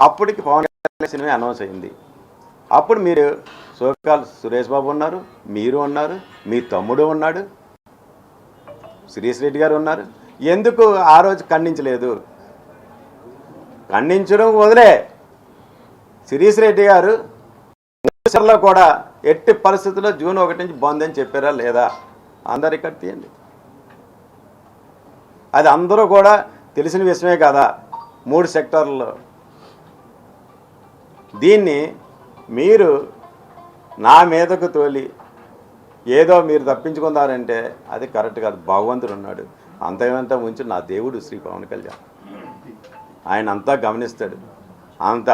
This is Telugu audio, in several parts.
అప్పటికి పవన్ కళ్యాణ్ సినిమా అనౌన్స్ అయింది. అప్పుడు మీరు సోకాల్ సురేష్ బాబు ఉన్నారు, మీరు ఉన్నారు, మీ తమ్ముడు ఉన్నాడు, శ్రీశ్రెడ్డి గారు ఉన్నారు. ఎందుకు ఆ రోజు ఖండించలేదు? ఖండించడం వదిలే, శ్రీశ్రెడ్డి గారు లో కూడా ఎట్టి పరిస్థితుల్లో జూన్ 1 నుంచి బంద్ అని చెప్పారా లేదా? అందరు ఇక్కడ తీయండి. అది అందరూ కూడా తెలిసిన విషయమే కదా 3 సెక్టార్లలో. దీన్ని మీరు నా మీదకు తోలి ఏదో మీరు తప్పించుకున్నారంటే అది కరెక్ట్ కాదు. భగవంతుడు ఉన్నాడు, అంతేమంతా ఉంచి నా దేవుడు శ్రీ పవన్ కళ్యాణ్, ఆయన అంతా గమనిస్తాడు. అంత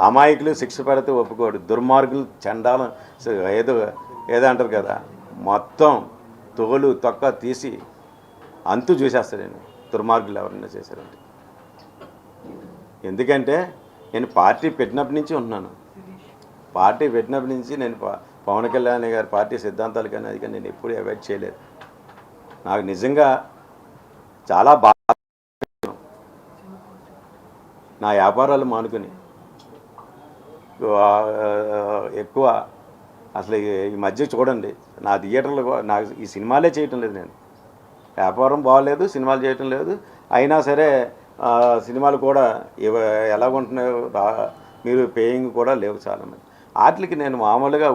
అమాయకులు శిక్ష పెడితే ఒప్పుకోడు, దుర్మార్గులు చండాలం ఏదో అంటారు కదా, మొత్తం తోలు తొక్క తీసి అంతు చూసేస్తాడు నేను, దుర్మార్గులు ఎవరైనా చేశారంటే. ఎందుకంటే నేను పార్టీ పెట్టినప్పటి నుంచి ఉన్నాను. పార్టీ పెట్టినప్పటి నుంచి నేను పవన్ కళ్యాణ్ గారి పార్టీ సిద్ధాంతాలు కానీ అది కానీ నేను ఎప్పుడూ అవాయిడ్ చేయలేదు. నాకు నిజంగా చాలా బాగా నా వ్యాపారాలు మానుకుని ఎక్కువ అసలు ఈ మధ్య చూడండి నా థియేటర్లు నాకు ఈ సినిమాలే చేయటం లేదు. నేను వ్యాపారం బాగలేదు, సినిమాలు చేయటం లేదు. అయినా సరే సినిమాలు కూడా ఎలాగుంటున్నాయో మీరు పేయింగ్ కూడా లేవు చాలామంది. వాటికి నేను మామూలుగా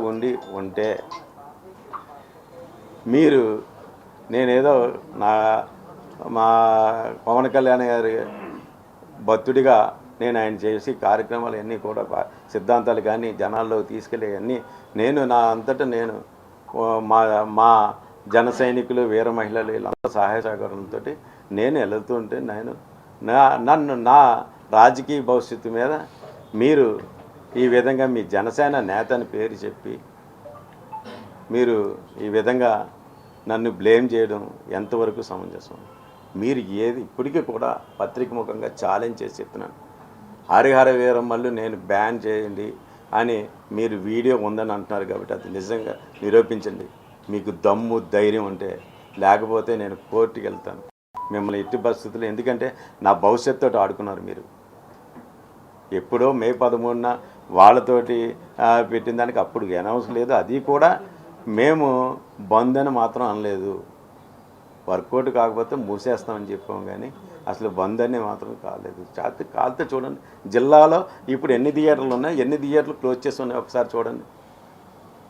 ఉంటే మీరు నేనేదో మా పవన్ కళ్యాణ్ గారి భక్తుడిగా నేను ఆయన చేసి కార్యక్రమాలు అన్నీ కూడా సిద్ధాంతాలు కానీ జనాల్లో తీసుకెళ్ళేవన్నీ నేను నా అంతటా నేను మా జన సైనికులు వీర మహిళలు వీళ్ళంతా సహాయ సహకారంతో నేను వెళుతుంటే నన్ను నా రాజకీయ భవిష్యత్తు మీద మీరు ఈ విధంగా మీ జనసేన నేత అని పేరు చెప్పి మీరు ఈ విధంగా నన్ను బ్లేమ్ చేయడం ఎంతవరకు సమంజసం? మీరు ఏది ఇప్పటికీ కూడా పత్రిక ముఖంగా ఛాలెంజ్ చేసి చెప్తున్నాను, హరిహర వీరమ్మలు నేను బ్యాన్ చేయండి అని మీరు వీడియో ఉందని అంటున్నారు కాబట్టి అది నిజంగా నిరూపించండి. మీకు దమ్ము ధైర్యం ఉంటే, లేకపోతే నేను కోర్టుకి వెళ్తాను మిమ్మల్ని ఎట్టి పరిస్థితుల్లో. ఎందుకంటే నా భవిష్యత్తుతో ఆడుకున్నారు మీరు. ఎప్పుడో మే 13న వాళ్ళతోటి పెట్టిన దానికి అప్పుడు అనౌన్స్ లేదు. అది కూడా మేము బంద్ అని మాత్రం అనలేదు. వర్కౌట్ కాకపోతే మూసేస్తామని చెప్పాము, కానీ అసలు బంద్ అని మాత్రం కాలేదు. కాలితే చూడండి జిల్లాలో ఇప్పుడు ఎన్ని థియేటర్లు ఉన్నాయి, ఎన్ని థియేటర్లు క్లోజ్ చేసి ఉన్నాయి ఒకసారి చూడండి.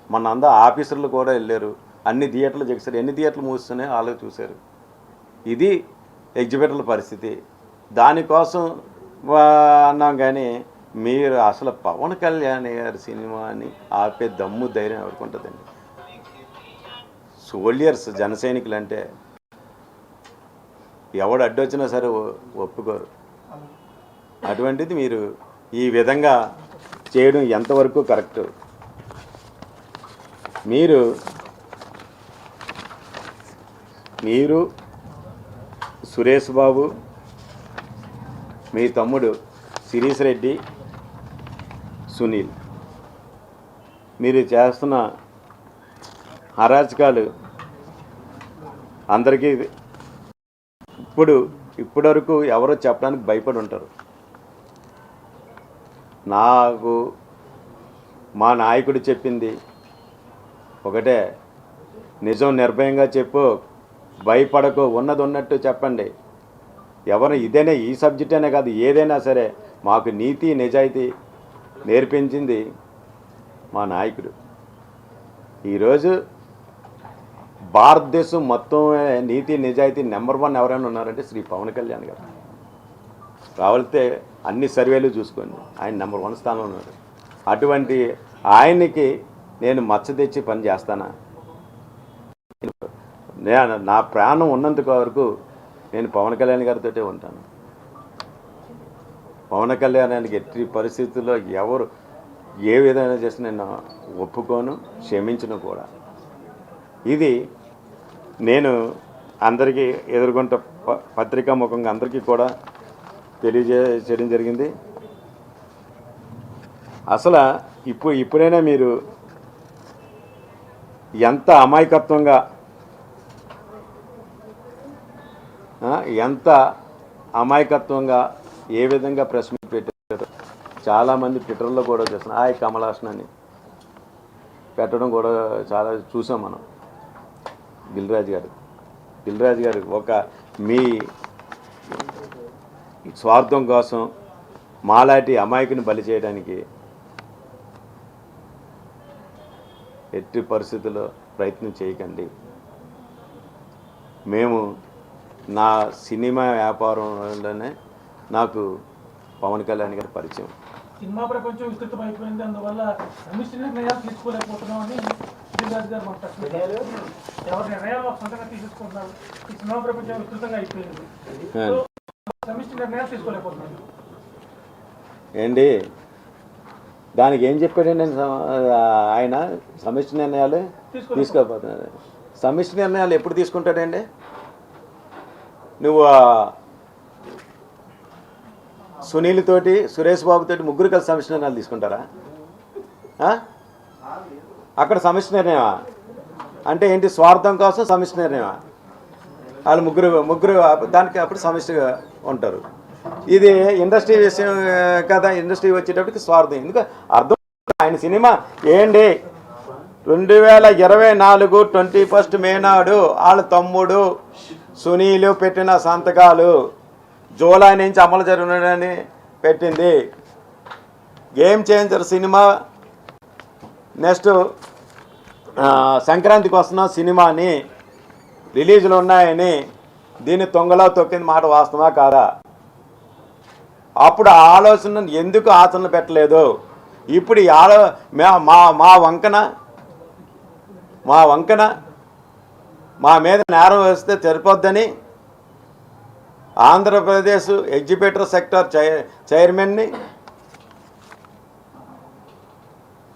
మన అందరూ ఆఫీసర్లు కూడా వెళ్ళారు, అన్ని థియేటర్లు చేశారు, ఎన్ని థియేటర్లు మూస్తున్నాయో వాళ్ళు చూశారు. ఇది ఎగ్జిబిటర్ల పరిస్థితి. దానికోసం అన్నాం, కానీ మీరు అసలు పవన్ కళ్యాణ్ గారి సినిమాని ఆపే దమ్ము ధైర్యం ఎవరికి ఉంటుందండి? సోల్జర్స్ జన సైనికులు అంటే ఎవడు అడ్డొచ్చినా సరే ఒప్పుకోరు. అటువంటిది మీరు ఈ విధంగా చేయడం ఎంతవరకు కరెక్ట్? మీరు సురేష్ బాబు, మీ తమ్ముడు శిరీష్ రెడ్డి, సునీల్, మీరు చేస్తున్న అరాచకాలు అందరికీ ఇప్పటివరకు ఎవరో చెప్పడానికి భయపడి ఉంటారు. నాకు మా నాయకుడు చెప్పింది ఒకటే, నిజం నిర్భయంగా చెప్పు, భయపడకు, ఉన్నది ఉన్నట్టు చెప్పండి. ఎవరు ఇదేనే ఈ సబ్జెక్ట్ అనే కాదు, ఏదైనా సరే మాకు నీతి నిజాయితీ నేర్పించింది మా నాయకుడు. ఈరోజు భారతదేశం మొత్తం నీతి నిజాయితీ నెంబర్ 1 ఎవరైనా ఉన్నారంటే శ్రీ పవన్ కళ్యాణ్ గారు. కావాలితే అన్ని సర్వేలు చూసుకోండి, ఆయన నెంబర్ 1 స్థానంలో ఉన్నారు. అటువంటి ఆయనకి నేను మచ్చ తెచ్చి పని చేస్తానా? నా ప్రాణం ఉన్నంత వరకు నేను పవన్ కళ్యాణ్ గారితో ఉంటాను. పవన్ కళ్యాణానికి ఎట్టి పరిస్థితుల్లో ఎవరు ఏ విధంగా చేసి నేను ఒప్పుకోను, క్షమించను కూడా. ఇది నేను అందరికీ ఎదుర్కొంట పత్రికా ముఖంగా అందరికీ కూడా తెలియజేయడం జరిగింది. అసలు ఇప్పుడైనా మీరు ఎంత అమాయకత్వంగా ఏ విధంగా ప్రెస్ మీట్ పెట్టారు? చాలామంది ట్విట్టర్లో కూడా చూస్తున్నాం హాయ్ కమల్ హాసన్ అని పెట్టడం కూడా చాలా చూసాం మనం. దిల్ రాజు గారు ఒక మీ స్వార్థం కోసం మాలాంటి అమాయకుని బలి చేయడానికి ఎట్టి పరిస్థితుల్లో ప్రయత్నం చేయకండి. మేము నా సినిమా వ్యాపారంలోనే నాకు పవన్ కళ్యాణ్ గారి పరిచయం. సినిమా ప్రపంచం విస్తృతమైపోయింది, అందువల్ల సమిష్టి నిర్ణయాలు తీసుకోలేకపోతున్నామని దిల్రాజు గారు మాట్లాడుతున్నారు. ఎవరి నిర్ణయాలు సొంతంగా తీసుకుంటున్నారు. ఈ సినిమా ప్రపంచం విస్తృతంగా అయిపోయింది, సమిష్టి నిర్ణయాలు తీసుకోలేకపోతున్నారు. ఏంటి దానికి ఏం చెప్పాడండి ఆయన? సమిష్టి నిర్ణయాలు తీసుకోకపోతున్నారు. సమిష్టి నిర్ణయాలు ఎప్పుడు తీసుకుంటాడండి? నువ్వు సునీల్ తోటి సురేష్ బాబు తోటి ముగ్గురు కలిసి సమిష్టి నిర్ణయాలు తీసుకుంటారా? అక్కడ సమిష్టి నిర్ణయమా అంటే ఏంటి? స్వార్థం కోసం సమిష్టి నిర్ణయమా? వాళ్ళు ముగ్గురు దానికి అప్పుడు సమిష్టిగా ఉంటారు. ఇది ఇండస్ట్రీ విషయం కదా. ఇండస్ట్రీ వచ్చేటప్పటికి స్వార్థం ఎందుకు అర్థం. ఆయన సినిమా ఏంటి 2024 21 మే నాడు వాళ్ళ తమ్ముడు సునీల్ పెట్టిన సంతకాలు జూలై నుంచి అమలు జరగనని పెట్టింది. గేమ్ చేంజర్ సినిమా నెక్స్ట్ సంక్రాంతికి వస్తున్న సినిమాని రిలీజులు ఉన్నాయని దీన్ని తొంగలో తొక్కింది మాట వాస్తవా కాదా? అప్పుడు ఆలోచన ఎందుకు ఆచరణ పెట్టలేదు? ఇప్పుడు మా వంకన మా మీద నేరం వేస్తే సరిపోద్దని ఆంధ్రప్రదేశ్ ఎగ్జిబిటర్ సెక్టర్ చైర్మన్ని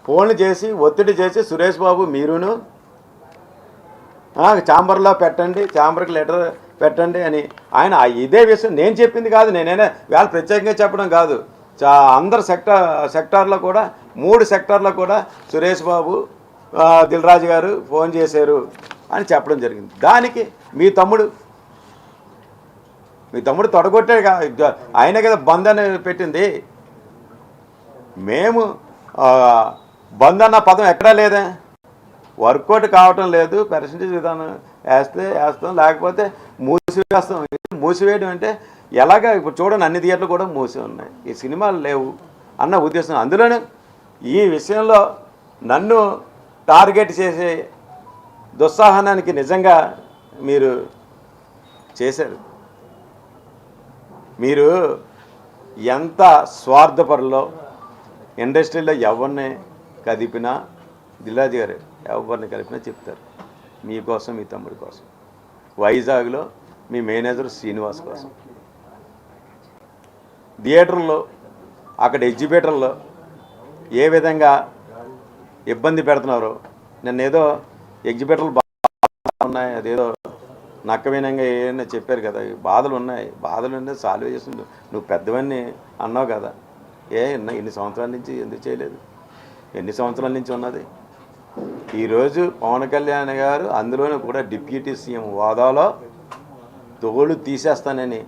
ఫోన్లు చేసి ఒత్తిడి చేసి సురేష్ బాబు మీరును ఛాంబర్లో పెట్టండి, ఛాంబర్కి లెటర్ పెట్టండి అని ఆయన ఇదే విషయం నేను చెప్పింది కాదు. నేనైనా వాళ్ళు ప్రత్యేకంగా చెప్పడం కాదు. అందరు సెక్టార్లో కూడా 3 సెక్టార్లో కూడా సురేష్ బాబు దిల్ రాజు గారు ఫోన్ చేశారు అని చెప్పడం జరిగింది. దానికి మీ తమ్ముడు తొడగొట్టే ఆయన కదా బంద్ అని పెట్టింది. మేము బంద్ అన్న పదం ఎక్కడా లేదా? వర్కౌట్ కావటం లేదు. పర్సంటేజ్ విధానం వేస్తాం, లేకపోతే మూసివేస్తాం. మూసివేయడం అంటే ఎలాగా? ఇప్పుడు చూడండి, అన్ని థియేటర్లు కూడా మూసి ఉన్నాయి. ఈ సినిమాలు లేవు అన్న ఉద్దేశం. అందులోనే ఈ విషయంలో నన్ను టార్గెట్ చేసే దుస్సాహనానికి నిజంగా మీరు చేశారు. మీరు ఎంత స్వార్థపరులో ఇండస్ట్రీలో ఎవరిని కదిపినా దిల్ రాజు గారు ఎవరిని కలిపినా చెప్తారు మీకోసం, మీ తమ్ముడి కోసం. వైజాగ్లో మీ మేనేజర్ శ్రీనివాస్ కోసం, థియేటర్లో అక్కడ ఎగ్జిబిటర్లో ఏ విధంగా ఇబ్బంది పెడుతున్నారో. నిన్నేదో ఎగ్జిబిటర్లు ఉన్నాయి, అదేదో నక్కవినంగా ఏమైనా చెప్పారు కదా. బాధలు ఉన్నాయి, బాధలు సాల్వ్ చేసి నువ్వు పెద్దవన్నీ అన్నావు కదా. ఎన్ని సంవత్సరాల నుంచి ఎందుకు చేయలేదు? ఎన్ని సంవత్సరాల నుంచి ఉన్నది? ఈరోజు పవన్ కళ్యాణ్ గారు అందులోనూ కూడా డిప్యూటీ సీఎం హోదాలో తోలు తీసేస్తానని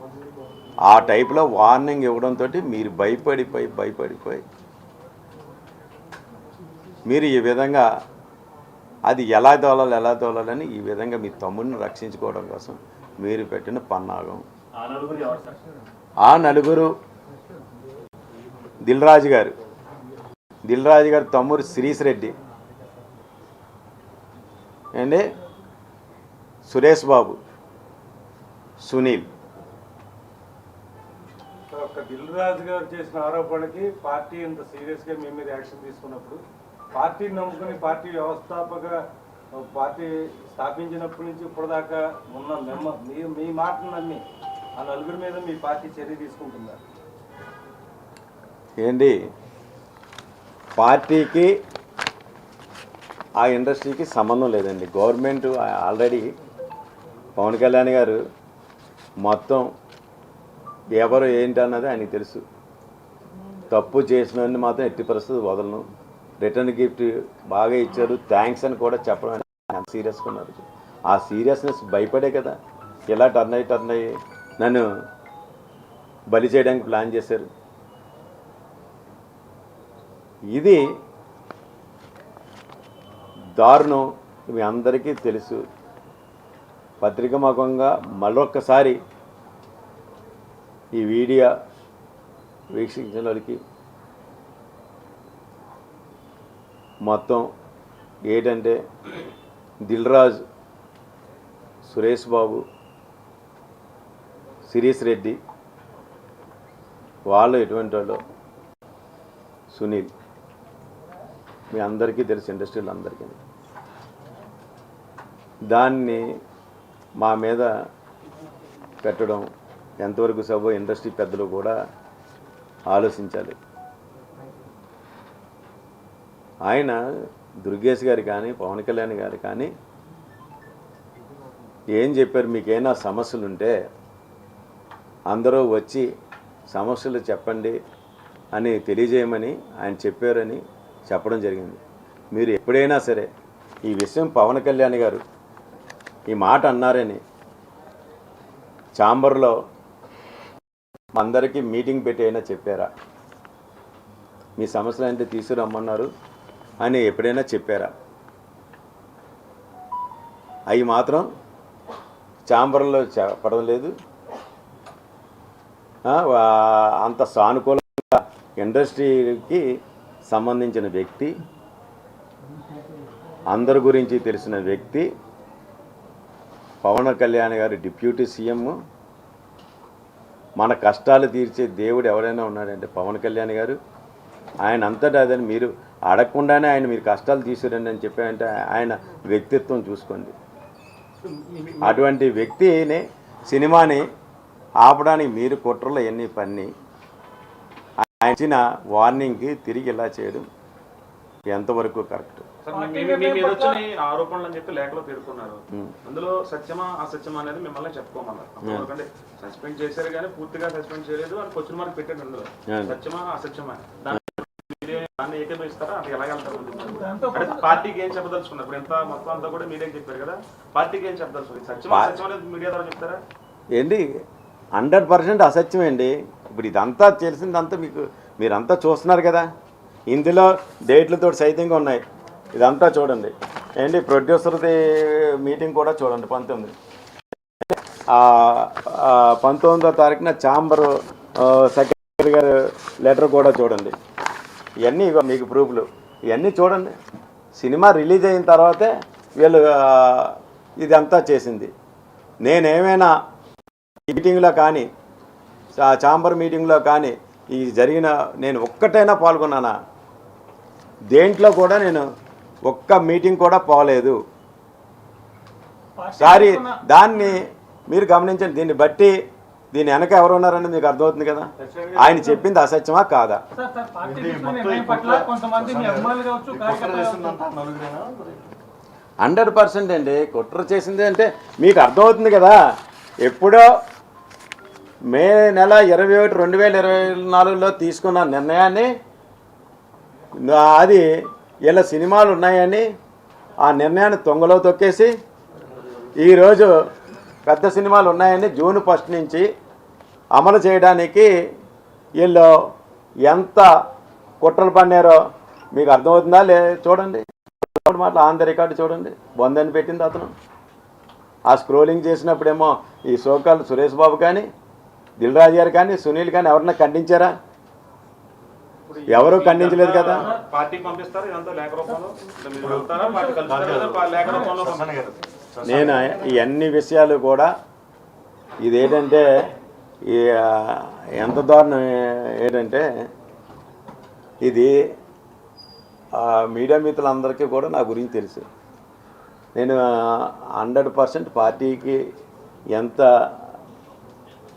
ఆ టైప్లో వార్నింగ్ ఇవ్వడంతో మీరు భయపడిపోయి మీరు ఈ విధంగా అది ఎలా తోలాలని ఈ విధంగా మీ తమ్ముడిని రక్షించుకోవడం కోసం మీరు పెట్టిన పన్నాగం. ఆ నలుగురు దిల్ రాజు గారు తమ్ముడు శిరీష్ రెడ్డి అండి, సురేష్ బాబు, సునీల్. దిల్ రాజు గారు చేసిన ఆరోపణకి పార్టీ ఇంత సీరియస్గా మీ మీద యాక్షన్ తీసుకున్నప్పుడు, పార్టీని నమ్ముకుని పార్టీ వ్యవస్థాపక పార్టీ స్థాపించినప్పటి నుంచి ఇప్పటిదాకా ఉన్న మీ మాటను నమ్మి ఆ నలుగురి మీద మీ పార్టీ చర్య తీసుకుంటున్నారు ఏంటి? పార్టీకి ఆ ఇండస్ట్రీకి సంబంధం లేదండి. గవర్నమెంట్ ఆల్రెడీ పవన్ కళ్యాణ్ గారు మొత్తం ఎవరు ఏంటన్నది ఆయనకి తెలుసు. తప్పు చేసినవన్నీ మాత్రం ఎట్టి పరిస్థితి వదలను. రిటర్న్ గిఫ్ట్ బాగా ఇచ్చారు, థ్యాంక్స్ అని కూడా చెప్పడం సీరియస్గా ఉన్నారు. ఆ సీరియస్నెస్ భయపడే కదా ఇలా టర్న్ అయ్యి నన్ను బలి చేయడానికి ప్లాన్ చేశారు. ఇది దారుణం, మీ అందరికీ తెలుసు. పత్రికాముఖంగా మరొక్కసారి ఈ వీడియో వీక్షించిన వాళ్ళకి మొత్తం ఏంటంటే దిల్రాజ్, సురేష్ బాబు, శిరీష్ రెడ్డి వాళ్ళు ఎటువంటి వాళ్ళు, సునీల్ మీ అందరికీ తెలుసు, ఇండస్ట్రీలో అందరికీ. దాన్ని మా మీద పెట్టడం ఎంతవరకు సభ ఇండస్ట్రీ పెద్దలు కూడా ఆలోచించాలి. ఆయన దుర్గేష్ గారు కానీ పవన్ కళ్యాణ్ గారు కానీ ఏం చెప్పారు, మీకేమైనా సమస్యలు ఉంటే అందరూ వచ్చి సమస్యలు చెప్పండి అని తెలియజేయమని ఆయన చెప్పారని చెప్పడం జరిగింది. మీరు ఎప్పుడైనా సరే ఈ విషయం పవన్ కళ్యాణ్ గారు ఈ మాట అన్నారని ఛాంబర్లో అందరికీ మీటింగ్ పెట్టి అయినా చెప్పారా? మీ సమస్యలు అంటే తీసుకురమ్మన్నారు అని ఎప్పుడైనా చెప్పారా? అవి మాత్రం ఛాంబర్లో చెప్పడం లేదు. అంత సానుకూలంగా ఇండస్ట్రీకి సంబంధించిన వ్యక్తి, అందరి గురించి తెలిసిన వ్యక్తి పవన్ కళ్యాణ్ గారు, డిప్యూటీ సీఎం. మన కష్టాలు తీర్చే దేవుడు ఎవరైనా ఉన్నాడంటే పవన్ కళ్యాణ్ గారు. ఆయన అంతటా అదని మీరు అడగకుండానే ఆయన మీరు కష్టాలు తీసుకురండి అని చెప్పారంటే ఆయన వ్యక్తిత్వం చూసుకోండి. అటువంటి వ్యక్తిని సినిమాని ఆపడానికి మీరు కుట్రలు ఎన్ని పన్ని ఆయన ఇచ్చిన వార్నింగ్కి తిరిగి ఇలా చేయడం ఎంతవరకు కరెక్ట్? ఆరోపణలు అని చెప్పి లేఖలో పేర్కొన్నారు. అందులో సత్యమా అసత్యమా అనేది మిమ్మల్ని చెప్పుకోమన్నారు. ఎందుకంటే సస్పెండ్ చేశారు కానీ పూర్తిగా సస్పెండ్ చేయలేదు అని క్వశ్చన్ మార్క్ పెట్టాడు. అందులో సత్యమా అసత్యమా దాన్ని ఏకీభవిస్తారా? అంటే ఎలా వెళ్తారు? అంటే పార్టీకి ఏం చెప్పదలుచుకున్నారు? ఇప్పుడు ఎంత మొత్తం అంతా కూడా మీడియాకి చెప్పారు కదా, పార్టీకి ఏం చెప్పదలుచుకున్నారు? సత్యమా అసత్యం అనేది మీడియా ద్వారా చెప్తారా? ఏంటి 100% అసత్యం అండి. ఇప్పుడు ఇదంతా తెలిసిందంతా మీరంతా చూస్తున్నారు కదా, ఇందులో డేట్లతో సైతంగా ఉన్నాయి. ఇదంతా చూడండి. ఏంటి ప్రొడ్యూసర్ది మీటింగ్ కూడా చూడండి. 19వ తారీఖున ఛాంబర్ సెక్రటరీ గారు లెటర్ కూడా చూడండి. ఇవన్నీ మీకు ప్రూఫ్లు ఇవన్నీ చూడండి. సినిమా రిలీజ్ అయిన తర్వాతే వీళ్ళు ఇదంతా చేసింది. నేనేమైనా మీటింగ్లో కానీ ఛాంబర్ మీటింగ్లో కానీ ఈ జరిగిన నేను ఒక్కటైనా పాల్గొన్నానా? దేంట్లో కూడా నేను ఒక్క మీటింగ్ కూడా పోలేదు. సారీ, దాన్ని మీరు గమనించండి. దీన్ని బట్టి దీని వెనక ఎవరు ఉన్నారని మీకు అర్థమవుతుంది కదా. ఆయన చెప్పింది అసత్యమా కాదా? 100% అండి. కుట్ర చేసింది అంటే మీకు అర్థమవుతుంది కదా. ఎప్పుడో మే నెల 21, 2024లో తీసుకున్న నిర్ణయాన్ని, అది ఇలా సినిమాలు ఉన్నాయని ఆ నిర్ణయాన్ని తొంగలో తొక్కేసి ఈరోజు పెద్ద సినిమాలు ఉన్నాయని జూన్ 1 నుంచి అమలు చేయడానికి వీళ్ళు ఎంత కుట్రలు పన్నారో మీకు అర్థమవుతుందా? చూడండి మాట ఆన్ ద రికార్డు చూడండి. బొందని పెట్టింది అతను. ఆ స్క్రోలింగ్ చేసినప్పుడేమో ఈ సోకాల్ సురేష్ బాబు కానీ, దిల్ రాజు గారు కానీ, సునీల్ కానీ ఎవరన్నా ఖండించారా? ఎవరు ఖండించలేదు కదా. నేను ఈ అన్ని విషయాలు కూడా ఇదేంటంటే ఎంత దారుణం ఏంటంటే ఇది మీడియా మిత్రులందరికీ కూడా నా గురించి తెలుసు. నేను 100% పార్టీకి ఎంత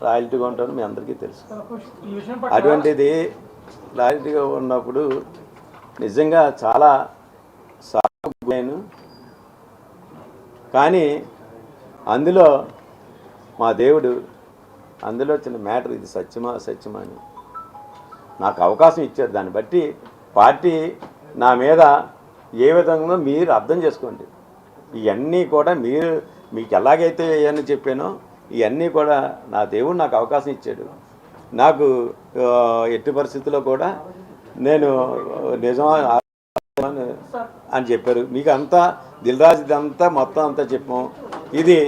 రాయల్టీగా ఉంటానో మీ అందరికీ తెలుసు. అటువంటిది రాయల్టీగా ఉన్నప్పుడు నిజంగా చాలా సాగు. కానీ అందులో మా దేవుడు అందులో చిన్న మ్యాటర్, ఇది సత్యమా అసత్యమా అని నాకు అవకాశం ఇచ్చారు. దాన్ని బట్టి పార్టీ నా మీద ఏ విధంగా మీరు అర్థం చేసుకోండి. ఇవన్నీ కూడా మీకు ఎలాగైతే ఏమని చెప్పానో ఇవన్నీ కూడా నా దేవుడు నాకు అవకాశం ఇచ్చాడు. నాకు ఎట్టి పరిస్థితుల్లో కూడా నేను నిజమా అని చెప్పారు. మీకు అంతా దిల్రాజు ఇదంతా మొత్తం అంతా చెప్పాం. ఇది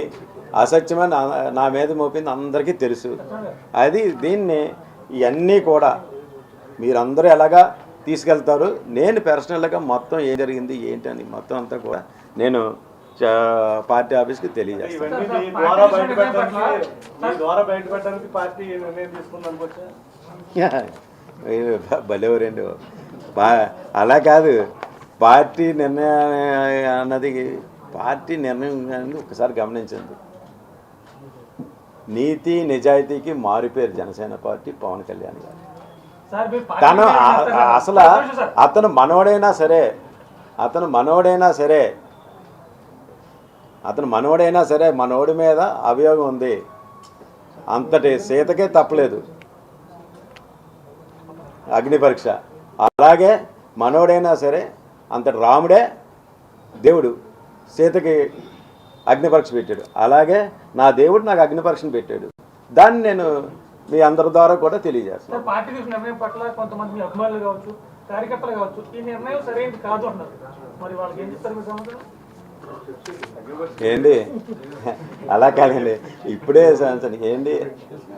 అసత్యమని నా మీద మోపింది అందరికీ తెలుసు. అది దీన్ని ఇవన్నీ కూడా మీరందరూ ఎలాగా తీసుకెళ్తారు, నేను పర్సనల్గా మొత్తం ఏం జరిగింది ఏంటని మొత్తం అంతా కూడా నేను పార్టీ ఆఫీస్కి తెలియజేస్తాను. ఇవన్నీ మీ ద్వారా బయటపెట్టడానికి పార్టీ నిర్ణయం తీసుకుంది అనుకోవచ్చా? భలేవరండి అలా కాదు. పార్టీ నిర్ణయం అన్నది పార్టీ నిర్ణయం అనేది ఒకసారి గమనించండి. నీతి నిజాయితీకి మారిపోయారు జనసేన పార్టీ పవన్ కళ్యాణ్ గారు. తను అసలు అతను మనవడైనా సరే మనోడి మీద అభియోగం ఉంది. అంతటి సీతకే తప్పలేదు అగ్ని పరీక్ష. అలాగే మనోడైనా సరే అంతటి రాముడే దేవుడు సీతకి అగ్ని పరీక్ష పెట్టాడు. అలాగే నా దేవుడు నాకు అగ్ని పరీక్షను పెట్టాడు. దాన్ని నేను మీ అందరి ద్వారా కూడా తెలియజేస్తాను. పార్టీ నిర్ణయం పట్ల కొంతమంది అభిమానులు కావచ్చు, కార్యకర్తలు కావచ్చు, ఈ నిర్ణయం సరైనది కాదు అన్నారు. మరి వాళ్ళకి ఏం చెప్తారు మీ సమాధానం? ఏంటి అలా కాదండి, ఇప్పుడే ఏంటి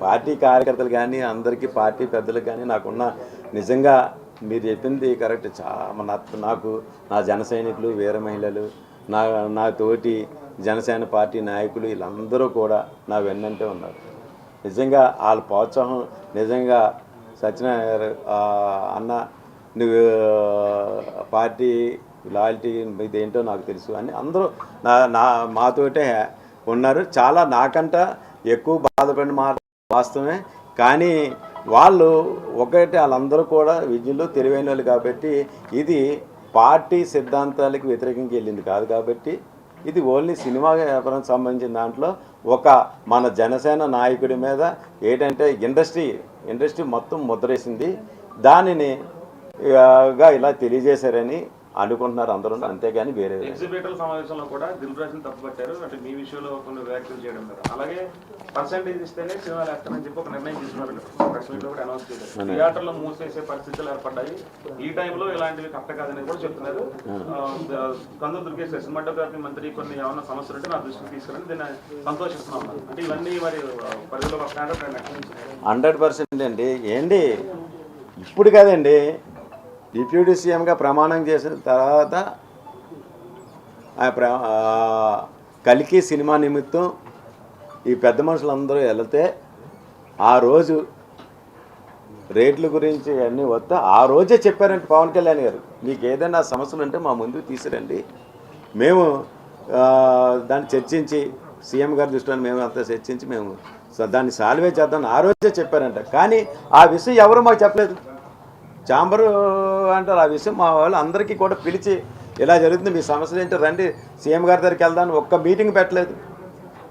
పార్టీ కార్యకర్తలు కానీ అందరికీ పార్టీ పెద్దలకు కానీ నాకున్న నిజంగా మీరు చెప్పింది కరెక్ట్. నాకు నా జన సైనికులు, వీర మహిళలు, నా తోటి జనసేన పార్టీ నాయకులు వీళ్ళందరూ కూడా నా వెన్నంటే ఉన్నారు. నిజంగా వాళ్ళ ప్రోత్సాహం నిజంగా సత్యనారాయణ అన్న నువ్వు పార్టీ లాయల్టీ ఇదేంటో నాకు తెలుసు అని అందరూ మాతోటే ఉన్నారు. చాలా నాకంట ఎక్కువ బాధపడిన మాట వాస్తవమే. కానీ వాళ్ళు వాళ్ళందరూ కూడా విద్యుల్లో తెలివైన వాళ్ళు కాబట్టి ఇది పార్టీ సిద్ధాంతాలకు వ్యతిరేకంగా వెళ్ళింది కాదు. కాబట్టి ఇది ఓన్లీ సినిమా వ్యాపారం సంబంధించిన దాంట్లో మన జనసేన నాయకుడి మీద ఏంటంటే ఇండస్ట్రీ మొత్తం ముద్రేసింది. దానిని ఇలా తెలియజేశారని అనుకుంటున్నారు అందరూ, అంతేగాని వేరే. ఎగ్జిబిటర్ సమావేశంలో కూడా దిల్రాజుని తప్పుపట్టారు. అంటే మీ విషయంలో కొన్ని వ్యాఖ్యలు చేయడం లేదు. అలాగే పర్సెంటేజ్ ఇస్తేనే సినిమాలు వేస్తారని చెప్పి ఒక నిర్ణయం తీసుకున్నారు. ప్రెస్ మీట్ లో కూడా అనౌన్స్ చేశారు. థియేటర్లో మూసేసే పరిస్థితులు ఏర్పడ్డాయి. ఈ టైంలో ఇలాంటివి కరెక్ట్ కాదని కూడా చెప్తున్నారు. కందులు దుర్గేశ్వర సినిమాటోగ్రఫీ మంత్రి కొన్ని ఏమైనా సమస్యలు ఉంటే నా దృష్టికి తీసుకురండి, దీన్ని సంతోషిస్తున్నాం. అంటే ఇవన్నీ మరి పరిధిలో 100% అండి. ఏంటి ఇప్పుడు కదండి, డిప్యూటీ సీఎంగా ప్రమాణం చేసిన తర్వాత కలికి సినిమా నిమిత్తం ఈ పెద్ద మనుషులందరూ వెళితే ఆ రోజు రేట్ల గురించి అన్నీ వస్తే ఆ రోజే చెప్పారంటే పవన్ కళ్యాణ్ గారు, మీకు ఏదైనా సమస్యలు ఉంటే మా ముందుకు తీసుకురండి, మేము దాన్ని చర్చించి సీఎం గారి దృష్టిలో మేము అంతా చర్చించి మేము దాన్ని సాల్వే చేద్దామని ఆ రోజే చెప్పారంట. కానీ ఆ విషయం ఎవరు మాకు చెప్పలేదు. ఛాంబరు అంటారు ఆ విషయం మా వాళ్ళు అందరికీ కూడా పిలిచి ఇలా జరుగుతుంది, మీ సమస్యలు ఏంటో రండి సీఎం గారి దగ్గరికి వెళ్దామని ఒక్క మీటింగ్ పెట్టలేదు.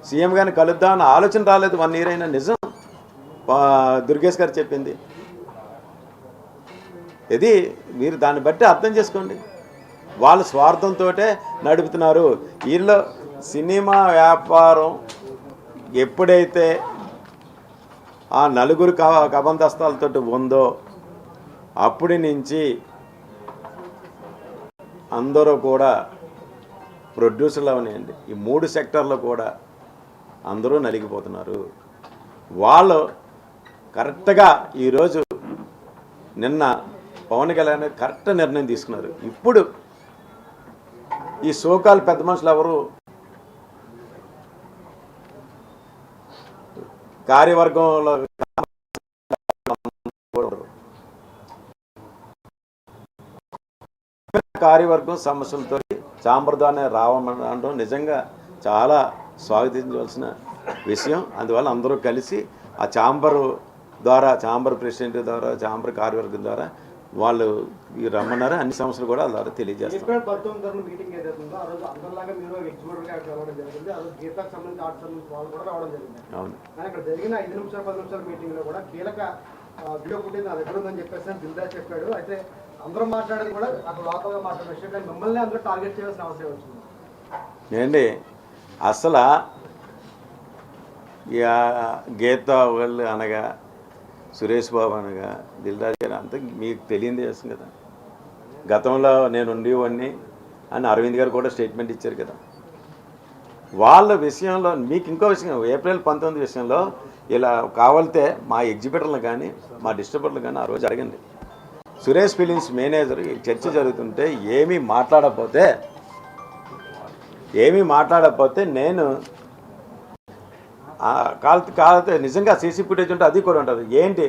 సీఎం గారిని కలుద్దామని ఆలోచన రాలేదు. 1 year అయినా. నిజం దుర్గేష్ గారు చెప్పింది ఇది. మీరు దాన్ని బట్టి అర్థం చేసుకోండి. వాళ్ళ స్వార్థంతో నడుపుతున్నారు. వీళ్ళు సినిమా వ్యాపారం ఎప్పుడైతే ఆ నలుగురు కబందస్తాలతో ఉందో అప్పటి నుంచి అందరూ కూడా ప్రొడ్యూసర్లు అవనండి, ఈ 3 సెక్టర్లో కూడా అందరూ నలిగిపోతున్నారు. వాళ్ళు కరెక్ట్గా ఈరోజు నిన్న పవన్ కళ్యాణ్ కరెక్ట్ నిర్ణయం తీసుకున్నారు. ఇప్పుడు ఈ సోకాల్ పెద్ద మనుషులు ఎవరు కార్యవర్గంలో కార్యవర్గం సమస్యలతో చాంబర్దానే రావడం నిజంగా చాలా స్వాగతించవలసిన విషయం. అందువల్ల అందరూ కలిసి ఆ ఛాంబర్ ద్వారా, ఛాంబర్ ప్రెసిడెంట్ ద్వారా, ఛాంబర్ కార్యవర్గం ద్వారా వాళ్ళు రమ్మన్నారు. అన్ని సమస్యలు కూడా ద్వారా తెలియజేస్తారు. అవును. అందరూ మాట్లాడేది కూడా అక్కడ లోకల్గా మాట్లాడే విషయం, కానీ మిమ్మల్ని అందరూ టార్గెట్ చేయాల్సిన అవసరం వచ్చింది ఏంటి అసలు గీత వాళ్ళు అనగా సురేష్ బాబు అనగా దిల్ రాజు గారు అంతా మీకు తెలియంది చేస్తాం కదా. గతంలో నేను ఉండేవాడిని అని అరవింద్ గారు కూడా స్టేట్మెంట్ ఇచ్చారు కదా. వాళ్ళ విషయంలో మీకు ఇంకో విషయం, ఏప్రిల్ 19 విషయంలో ఇలా కావాలితే మా ఎగ్జిబిటర్లు కానీ మా డిస్ట్రిబ్యూటర్లు కానీ ఆ రోజు అడగండి. సురేష్ ఫిలిమ్స్ మేనేజర్ చర్చ జరుగుతుంటే ఏమీ మాట్లాడకపోతే నేను కాలితే నిజంగా సీసీ ఫుటేజ్ ఉంటే అది కూడా ఉంటుంది. ఏంటి